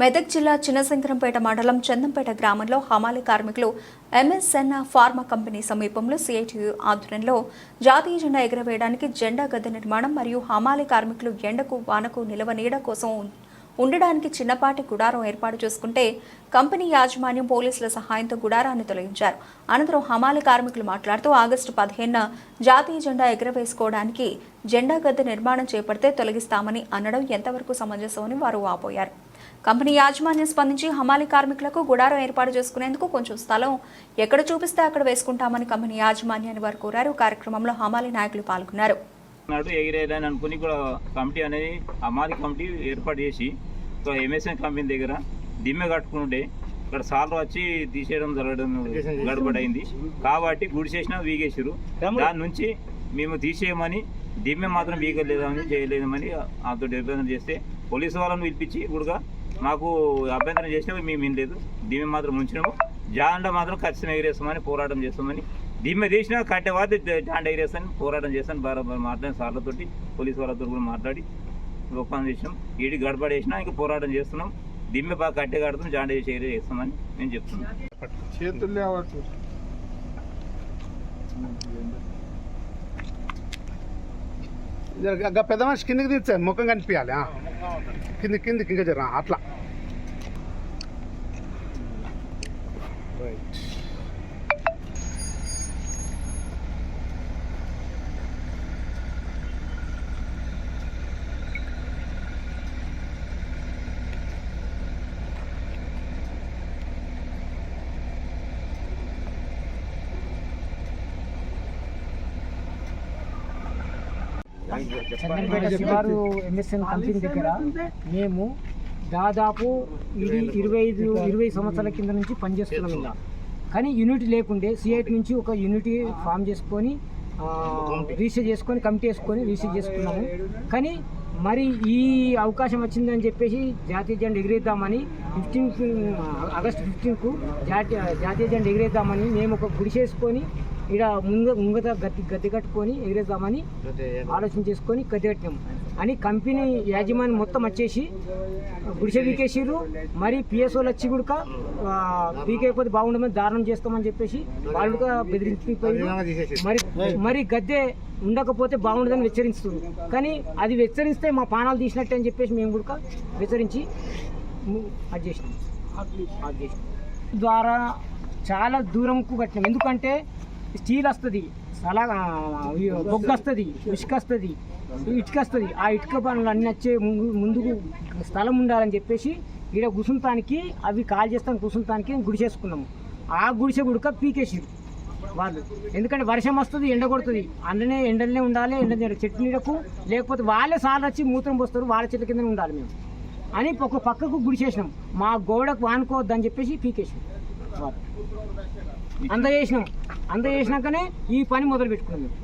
మెదక్ జిల్లా చిన్నశంకరంపేట మండలం చందంపేట గ్రామంలో హమాలి కార్మికులు ఎంఎస్ఎన్ ఫార్మా కంపెనీ సమీపంలో సిఐటియు ఆధ్వర్యంలో జాతీయ జెండా ఎగురవేయడానికి జెండా గద్దె నిర్మాణం మరియు హమాలి కార్మికులు ఎండకు వానకు నిలవ నీడ కోసం ఉండడానికి చిన్నపాటి గుడారం ఏర్పాటు చేసుకుంటే కంపెనీ యాజమాన్యం పోలీసుల సహాయంతో గుడారాన్ని తొలగించారు. అనంతరం హమాలి కార్మికులు మాట్లాడుతూ ఆగస్టు 15న జాతీయ జెండా ఎగురవేసుకోవడానికి జెండా గద్దె నిర్మాణం చేపడితే తొలగిస్తామని అనడం ఎంతవరకు సమంజసమని వారు వాపోయారు. కంపెనీ యాజమాన్యం స్పందించి హమాలి కార్మికులకు గుడారం ఏర్పాటు చేసుకునేందుకు కొంచెం స్థలం ఎక్కడ చూపిస్తే అక్కడ వేసుకుంటామని కంపెనీ యాజమాన్యాన్ని వారు కోరారు. కార్యక్రమంలో హమాలి నాయకులు పాల్గొన్నారు. ఎగిరేదని అనుకుని కూడా కమిటీ అనేది హమాలి కమిటీ ఏర్పాటు చేసి ఎంఎస్ఎన్ కంపెనీ దగ్గర దిమ్మె కట్టుకుంటే ఇక్కడ సార్లు వచ్చి తీసేయడం జరగడం గడబడైంది కాబట్టి గుడిసేసినా వీగేసారు. దాని నుంచి మేము తీసేయమని దిమ్మె మాత్రం వీగలేదని చేయలేదని ఆతో అభ్యంతరం చేస్తే పోలీసు వాళ్ళని పిలిపించి కూడా మాకు అభ్యంతరం చేసినా మేము వినలేదు. దిమ్మె మాత్రం ఉంచినాము, జాండా మాత్రం ఖచ్చితంగా ఎగిరేస్తామని పోరాటం చేస్తామని, దిమ్మె తీసినా కట్టేవాది జాండా ఎగిరేస్తామని పోరాటం చేస్తాను మాట్లాడిన సార్లతోటి పోలీసు వాళ్ళతో కూడా మాట్లాడి ఒప్పందం చేసినాం. ఈడి గడపడేసినా ఇంకా పోరాటం చేస్తున్నాం. దిమ్మె బాగా కట్టే కడతాం, జాండా చేసి ఎగిరేస్తామని నేను చెప్తున్నాను. పెద్ద మనిషి కిందికి తీర్చాను, ముఖం కనిపించాలి. కిందికి ఇంకా జర అట్లా రైట్. చంద్రపేట శివారు ఎంఎస్ఎన్ కంపెనీ దగ్గర మేము దాదాపు ఇది 20 సంవత్సరాల కింద నుంచి పనిచేస్తున్నాం. ఇలా కానీ యూనిటీ లేకుండే సిఐటి నుంచి ఒక యూనిటీ ఫామ్ చేసుకొని రిజిస్టర్ చేసుకొని కమిటీ వేసుకొని రిజిస్టర్ చేసుకున్నాము. కానీ మరి ఈ అవకాశం వచ్చిందని చెప్పేసి జాతీయ జెండా ఎగిరేద్దామని ఆగస్టు 15కు జాతీయ జెండా ఎగిరేద్దామని మేము ఒక గుడిసేసుకొని ఇక్కడ ముంగత గద్దె కట్టుకొని ఎగిరేద్దామని ఆలోచన చేసుకొని గద్దె కట్టినాము అని కంపెనీ యాజమాన్యం మొత్తం వచ్చేసి గుడిసె పీకేసిర్రు. మరి పిఎస్ఓలు వచ్చి కూడా పీకేకపోతే బాగుండమని దారుణం చేస్తామని చెప్పేసి వాళ్ళు బెదిరించిపోయి మరి గద్దె ఉండకపోతే బాగుండదని హెచ్చరిస్తున్నారు. కానీ అది హెచ్చరిస్తే మా పానాలు తీసినట్టే అని చెప్పేసి మేము కూడా హెచ్చరించి అది చేసినాం. ద్వారా చాలా దూరంకు కట్టినాం. ఎందుకంటే స్టీల్ వస్తుంది, బొగ్గు వస్తుంది, ఇసుక వస్తుంది, ఇటుక వస్తుంది. ఆ ఇటుక పనులు అన్నీ వచ్చే ముందుకు స్థలం ఉండాలని చెప్పేసి ఇక్కడ కూసుంతానికి అవి కాల్ చేస్తాను కూసుంతానికి గుడి చేసుకున్నాము. ఆ గుడిసె గుడక పీకేసిరు వాళ్ళు. ఎందుకంటే వర్షం వస్తుంది, ఎండ కొడుతుంది, ఎండలనే ఉండాలి, చెట్టు నీడకు, లేకపోతే వాళ్ళే సార్లు వచ్చి మూత్రం పోస్తారు, వాళ్ళ చెట్ల కింద ఉండాలి మేము అని ఒక పక్కకు గుడి చేసినాం. మా గోడకు వానుకోవద్దని చెప్పేసి పీకేసాం. అందజేసినాకనే ఈ పని మొదలు పెట్టుకున్నాం మేము.